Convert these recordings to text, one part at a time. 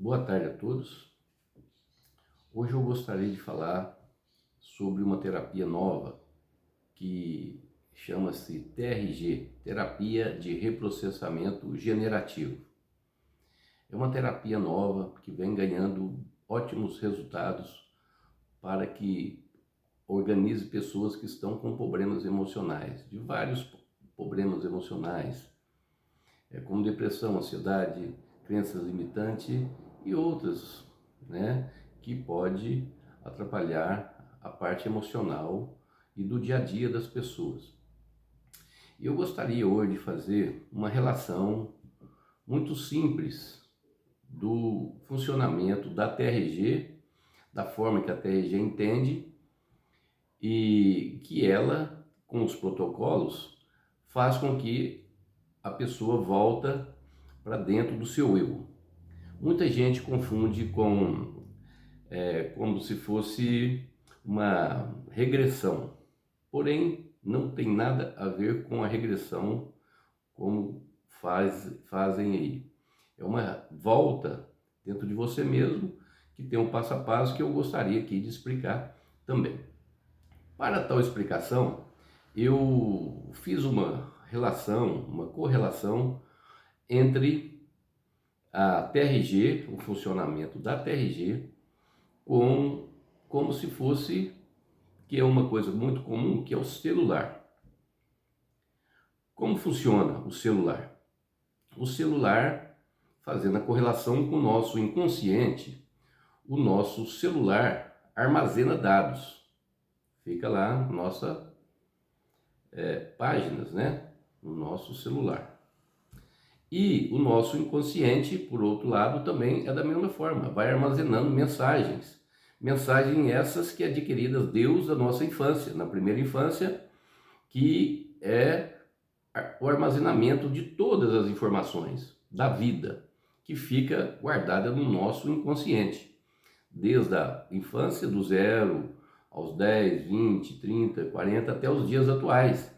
Boa tarde a todos. Hoje eu gostaria de falar sobre uma terapia nova que chama-se TRG, Terapia de Reprocessamento Generativo. É uma terapia nova que vem ganhando ótimos resultados para que organize pessoas que estão com problemas emocionais, de vários problemas emocionais, como depressão, ansiedade, crenças limitantes e outras, que pode atrapalhar a parte emocional e do dia a dia das pessoas. E eu gostaria hoje de fazer uma relação muito simples do funcionamento da TRG, da forma que a TRG entende e que ela, com os protocolos, faz com que a pessoa volta para dentro do seu eu. Muita gente confunde como se fosse uma regressão, porém não tem nada a ver com a regressão como fazem aí. É uma volta dentro de você mesmo que tem um passo a passo que eu gostaria aqui de explicar também. Para tal explicação, eu fiz uma correlação entre a TRG, o funcionamento da TRG, como se fosse, que é uma coisa muito comum, que é o celular. Como funciona o celular? O celular, fazendo a correlação com o nosso inconsciente, o nosso celular armazena dados. Fica lá nossas páginas, no nosso celular. E o nosso inconsciente, por outro lado, também é da mesma forma, vai armazenando mensagens. Mensagens essas que adquiridas desde a nossa infância, na primeira infância, que é o armazenamento de todas as informações da vida, que fica guardada no nosso inconsciente. Desde a infância, do 0 aos 10, 20, 30, 40, até os dias atuais.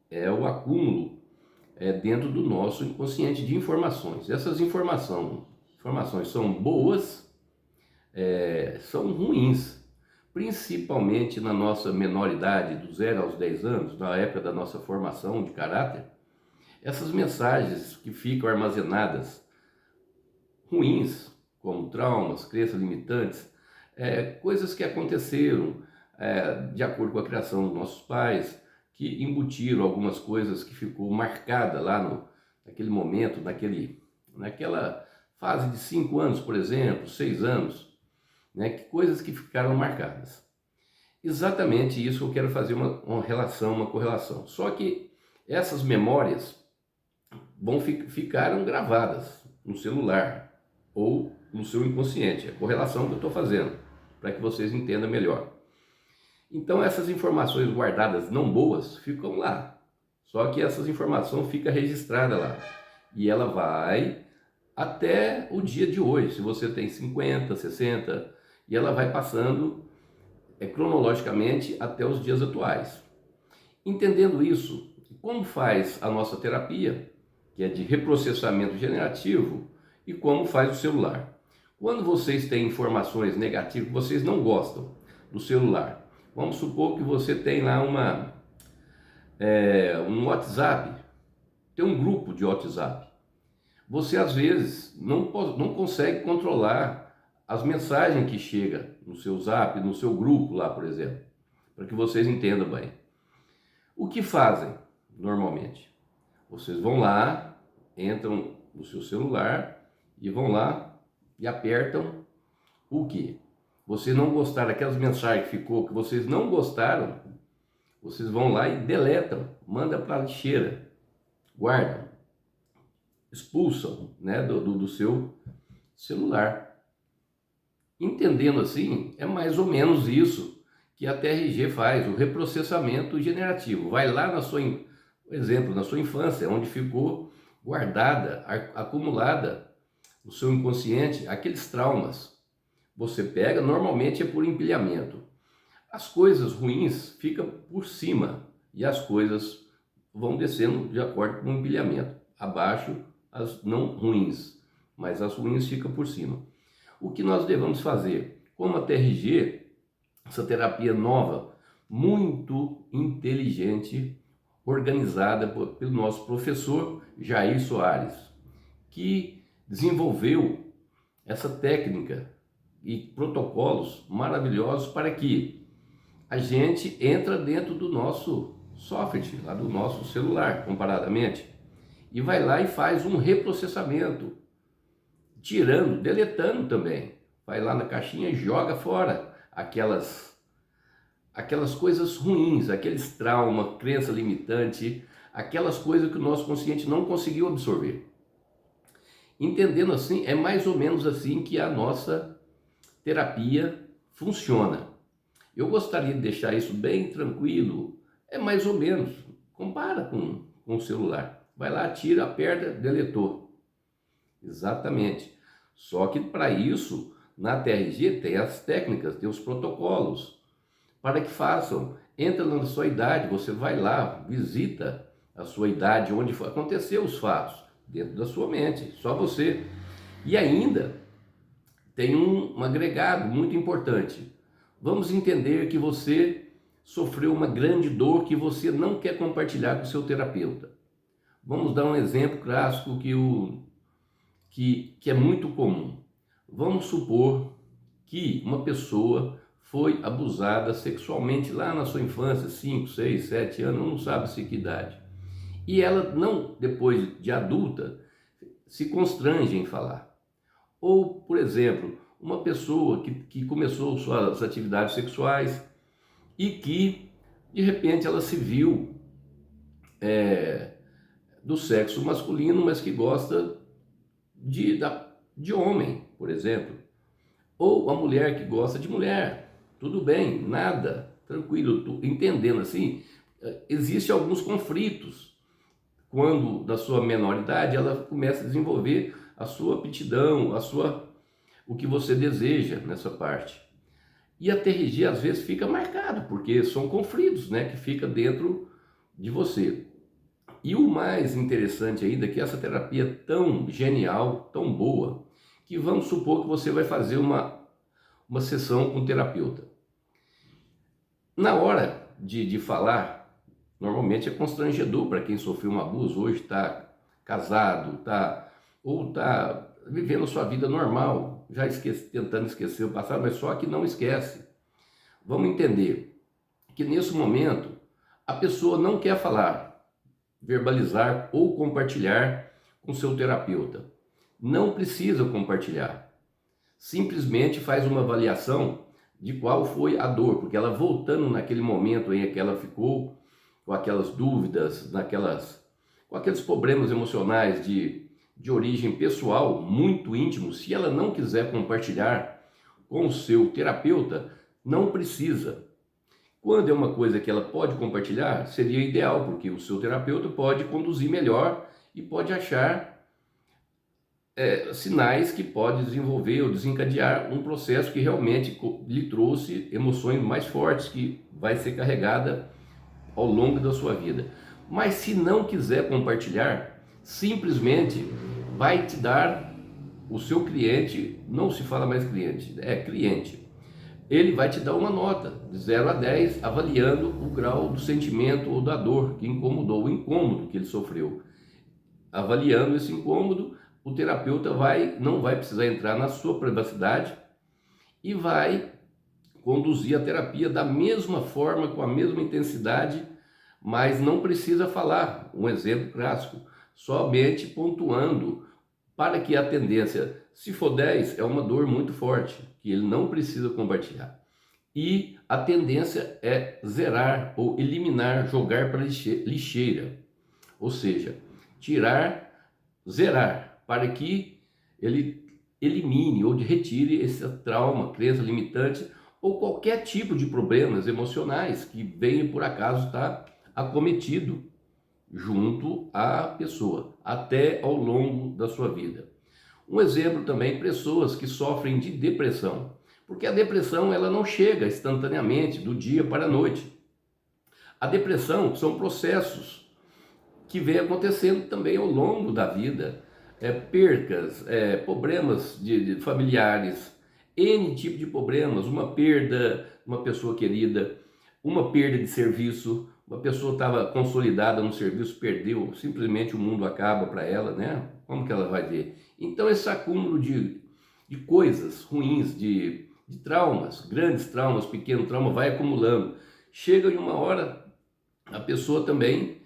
É o acúmulo dentro do nosso inconsciente de informações. Essas informações são boas, são ruins, principalmente na nossa menor idade, do 0 aos 10 anos, na época da nossa formação de caráter. Essas mensagens que ficam armazenadas, ruins, como traumas, crenças limitantes, coisas que aconteceram de acordo com a criação dos nossos pais, que embutiram algumas coisas que ficou marcada lá naquele momento, naquela fase de 5 anos, por exemplo, 6 anos, que coisas que ficaram marcadas. Exatamente isso eu quero fazer uma relação, uma correlação. Só que essas memórias ficaram gravadas no celular ou no seu inconsciente. É a correlação que eu estou fazendo, para que vocês entendam melhor. Então essas informações guardadas não boas ficam lá, só que essas informações ficam registradas lá e ela vai até o dia de hoje, se você tem 50, 60, e ela vai passando cronologicamente até os dias atuais. Entendendo isso, como faz a nossa terapia, que é de reprocessamento generativo, e como faz o celular. Quando vocês têm informações negativas que vocês não gostam do celular, vamos supor que você tem lá um WhatsApp, tem um grupo de WhatsApp. Você às vezes não consegue controlar as mensagens que chegam no seu Zap, no seu grupo lá, por exemplo, para que vocês entendam bem. O que fazem normalmente? Vocês vão lá, entram no seu celular e vão lá e apertam o quê? Vocês não gostaram daquelas mensagens que ficou, que vocês não gostaram, vocês vão lá e deletam, manda para a lixeira, guardam, expulsam do seu celular. Entendendo assim, é mais ou menos isso que a TRG faz, o reprocessamento generativo. Vai lá por exemplo, na sua infância, onde ficou guardada, acumulada no seu inconsciente, aqueles traumas. Você pega, normalmente é por empilhamento. As coisas ruins ficam por cima e as coisas vão descendo de acordo com o empilhamento. Abaixo, as não ruins. mas as ruins ficam por cima. O que nós devemos fazer? Como a TRG, essa terapia nova, muito inteligente, organizada pelo nosso professor Jair Soares, que desenvolveu essa técnica e protocolos maravilhosos para que a gente entra dentro do nosso software, lá do nosso celular, comparadamente, e vai lá e faz um reprocessamento, tirando, deletando também. Vai lá na caixinha e joga fora aquelas coisas ruins, aqueles traumas, crença limitante, aquelas coisas que o nosso consciente não conseguiu absorver. Entendendo assim, é mais ou menos assim que a nossa terapia funciona. Eu gostaria de deixar isso bem tranquilo, é mais ou menos, compara com o celular. Vai lá, tira, aperta, deletou. Exatamente. Só que para isso, na TRG tem as técnicas, tem os protocolos, para que façam. Entra na sua idade, você vai lá, visita a sua idade, onde aconteceu os fatos, dentro da sua mente, só você. E ainda tem um agregado muito importante. Vamos entender que você sofreu uma grande dor que você não quer compartilhar com o seu terapeuta. Vamos dar um exemplo clássico que é muito comum. Vamos supor que uma pessoa foi abusada sexualmente lá na sua infância, 5, 6, 7 anos, não sabe se que idade. E ela não, depois de adulta, se constrange em falar. Ou, por exemplo, uma pessoa que começou suas atividades sexuais e que, de repente, ela se viu do sexo masculino, mas que gosta de homem, por exemplo. Ou a mulher que gosta de mulher. Tudo bem, nada, tranquilo, entendendo assim, existem alguns conflitos. Quando, da sua menor idade, ela começa a desenvolver a sua aptidão, o que você deseja nessa parte. E a TRG às vezes fica marcado, porque são conflitos, né, que fica dentro de você. E o mais interessante ainda é que essa terapia é tão genial, tão boa, que vamos supor que você vai fazer uma sessão com o terapeuta. Na hora de falar, normalmente é constrangedor para quem sofreu um abuso, hoje está casado, ou está vivendo a sua vida normal, já tentando esquecer o passado, mas só que não esquece. Vamos entender que nesse momento a pessoa não quer falar, verbalizar ou compartilhar com seu terapeuta. Não precisa compartilhar. Simplesmente faz uma avaliação de qual foi a dor, porque ela voltando naquele momento em que ela ficou com aquelas dúvidas, com aqueles problemas emocionais de origem pessoal, muito íntimo, se ela não quiser compartilhar com o seu terapeuta, não precisa. Quando é uma coisa que ela pode compartilhar, seria ideal, porque o seu terapeuta pode conduzir melhor e pode achar sinais que pode desenvolver ou desencadear um processo que realmente lhe trouxe emoções mais fortes, que vai ser carregada ao longo da sua vida. Mas se não quiser compartilhar, simplesmente vai te dar o seu cliente, não se fala mais cliente, é cliente. Ele vai te dar uma nota de 0 a 10, avaliando o grau do sentimento ou da dor que incomodou, o incômodo que ele sofreu. Avaliando esse incômodo, o terapeuta não vai precisar entrar na sua privacidade e vai conduzir a terapia da mesma forma, com a mesma intensidade, mas não precisa falar. Um exemplo clássico, somente pontuando, para que a tendência, se for 10, é uma dor muito forte, que ele não precisa compartilhar. E a tendência é zerar ou eliminar, jogar para lixeira. Ou seja, tirar, zerar, para que ele elimine ou retire esse trauma, crença limitante ou qualquer tipo de problemas emocionais que venha por acaso estar acometido junto à pessoa, até ao longo da sua vida. Um exemplo também, pessoas que sofrem de depressão, porque a depressão ela não chega instantaneamente do dia para a noite. A depressão são processos que vem acontecendo também ao longo da vida. percas, problemas de familiares, N tipo de problemas, uma perda, uma pessoa querida, uma perda de serviço, uma pessoa estava consolidada no serviço, perdeu, simplesmente o mundo acaba para ela, né? Como que ela vai ver? Então esse acúmulo de coisas ruins, de traumas, grandes traumas, pequenos traumas, vai acumulando. Chega em uma hora, a pessoa também,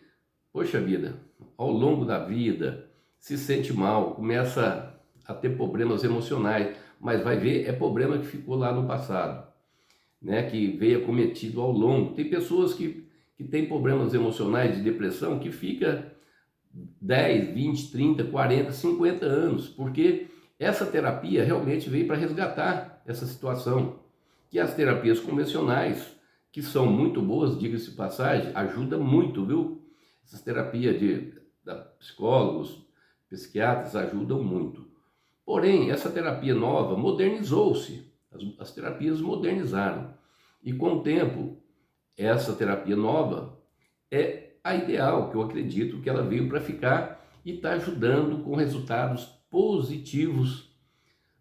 poxa vida, ao longo da vida, se sente mal, começa a ter problemas emocionais, mas vai ver, é problema que ficou lá no passado, né, que veio acometido ao longo. Tem pessoas que têm problemas emocionais de depressão que fica 10, 20, 30, 40, 50 anos, porque essa terapia realmente veio para resgatar essa situação, que as terapias convencionais, que são muito boas, diga-se de passagem, ajuda muito, viu? Essas terapias da psicólogos, psiquiatras ajudam muito. Porém, essa terapia nova modernizou-se, as terapias modernizaram. E com o tempo, essa terapia nova é a ideal, que eu acredito que ela veio para ficar e está ajudando com resultados positivos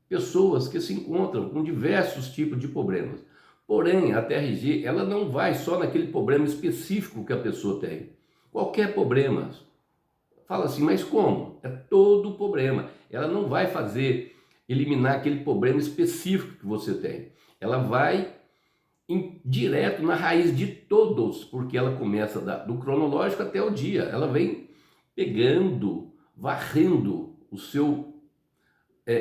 pessoas que se encontram com diversos tipos de problemas. Porém, a TRG, ela não vai só naquele problema específico que a pessoa tem. Qualquer problema. Fala assim, mas como? É todo problema. Ela não vai eliminar aquele problema específico que você tem. Ela vai direto na raiz de todos, porque ela começa do cronológico até o dia. Ela vem pegando, varrendo o seu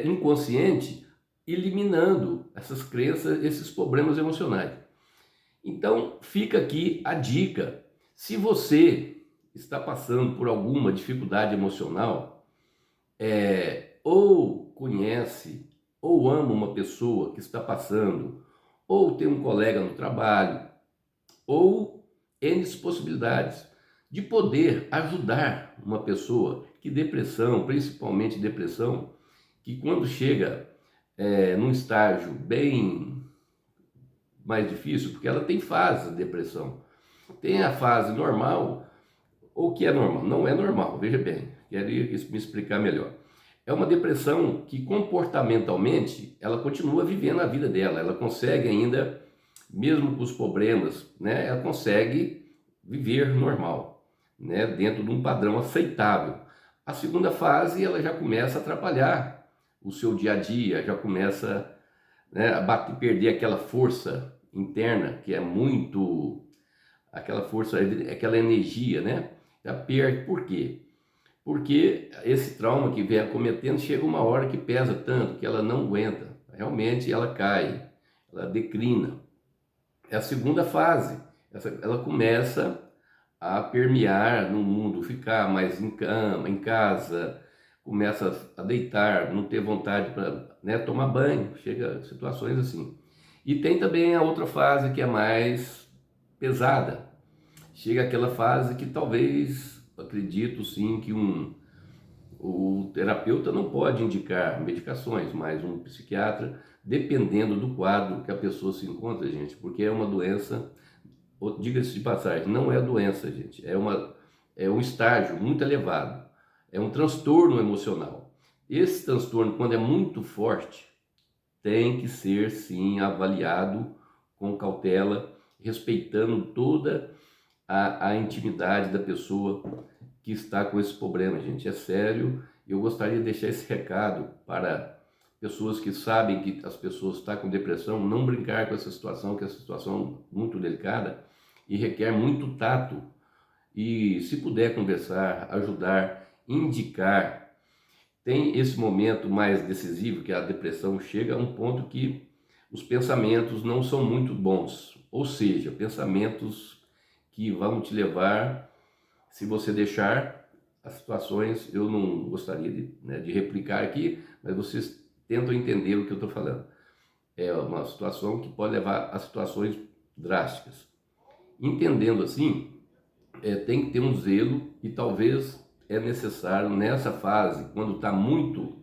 inconsciente, eliminando essas crenças, esses problemas emocionais. Então, fica aqui a dica. Se você está passando por alguma dificuldade emocional, ou conhece, ou ama uma pessoa que está passando, ou tem um colega no trabalho, ou N possibilidades de poder ajudar uma pessoa que depressão, principalmente depressão, que quando chega num estágio bem mais difícil, porque ela tem fase de depressão. Tem a fase normal, ou que é normal? Não é normal, veja bem, queria me explicar melhor. É uma depressão que comportamentalmente ela continua vivendo a vida dela, ela consegue ainda, mesmo com os problemas, né, ela consegue viver normal, né, dentro de um padrão aceitável. A segunda fase ela já começa a atrapalhar o seu dia a dia, já começa, né, a perder aquela força interna que é muito, aquela força, aquela energia, né? Já perde. Por quê? Porque esse trauma que vem acometendo chega uma hora que pesa tanto que ela não aguenta, realmente ela cai, ela declina. É a segunda fase, ela começa a permear no mundo, ficar mais em cama, em casa, começa a deitar, não ter vontade para, né, tomar banho, chega a situações assim. E tem também a outra fase que é mais pesada, chega aquela fase que talvez, acredito sim, que o terapeuta não pode indicar medicações, mas um psiquiatra, dependendo do quadro que a pessoa se encontra, gente, porque é uma doença, diga-se de passagem, não é doença, gente, é um estágio muito elevado, é um transtorno emocional. Esse transtorno, quando é muito forte, tem que ser sim avaliado com cautela, respeitando toda a intimidade da pessoa que está com esse problema, gente. É sério. Eu gostaria de deixar esse recado para pessoas que sabem que as pessoas estão com depressão, não brincar com essa situação, que é uma situação muito delicada e requer muito tato. E se puder conversar, ajudar, indicar, tem esse momento mais decisivo que a depressão chega a um ponto que os pensamentos não são muito bons, ou seja, pensamentos que vão te levar, se você deixar, as situações, eu não gostaria de replicar aqui, mas vocês tentam entender o que eu estou falando. É uma situação que pode levar a situações drásticas. Entendendo assim, tem que ter um zelo e talvez é necessário nessa fase, quando está muito,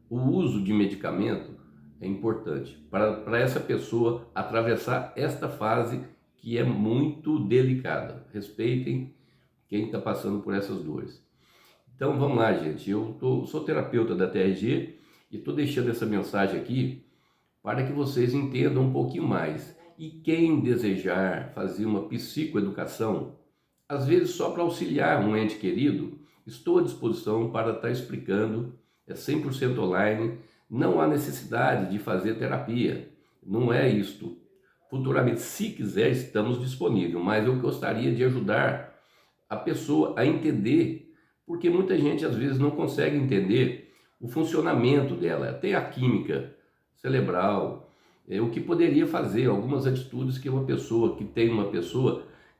o uso de medicamento é importante para essa pessoa atravessar esta fase que é muito delicada. Respeitem quem está passando por essas dores. Então vamos lá, gente. Sou terapeuta da TRG e estou deixando essa mensagem aqui para que vocês entendam um pouquinho mais. E quem desejar fazer uma psicoeducação, às vezes só para auxiliar um ente querido, estou à disposição para estar explicando, é 100% online, não há necessidade de fazer terapia, não é isto. Futuramente, se quiser, estamos disponíveis, mas eu gostaria de ajudar a pessoa a entender, porque muita gente às vezes não consegue entender o funcionamento dela, tem a química cerebral, o que poderia fazer, algumas atitudes que uma pessoa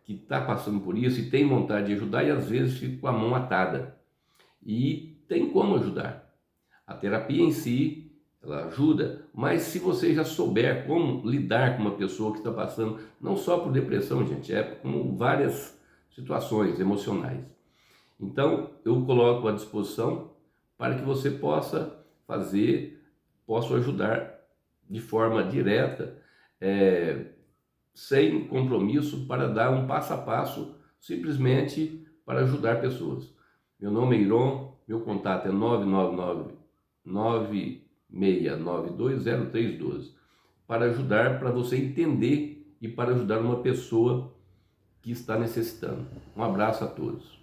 que está passando por isso e tem vontade de ajudar e às vezes fica com a mão atada. E tem como ajudar. A terapia em si, ela ajuda, mas se você já souber como lidar com uma pessoa que está passando, não só por depressão, gente, é como várias situações emocionais. Então, eu coloco à disposição para que você possa ajudar de forma direta, sem compromisso, para dar um passo a passo, simplesmente para ajudar pessoas. Meu nome é Iron, meu contato é 999-9692-0312, para você entender e para ajudar uma pessoa que está necessitando. Um abraço a todos.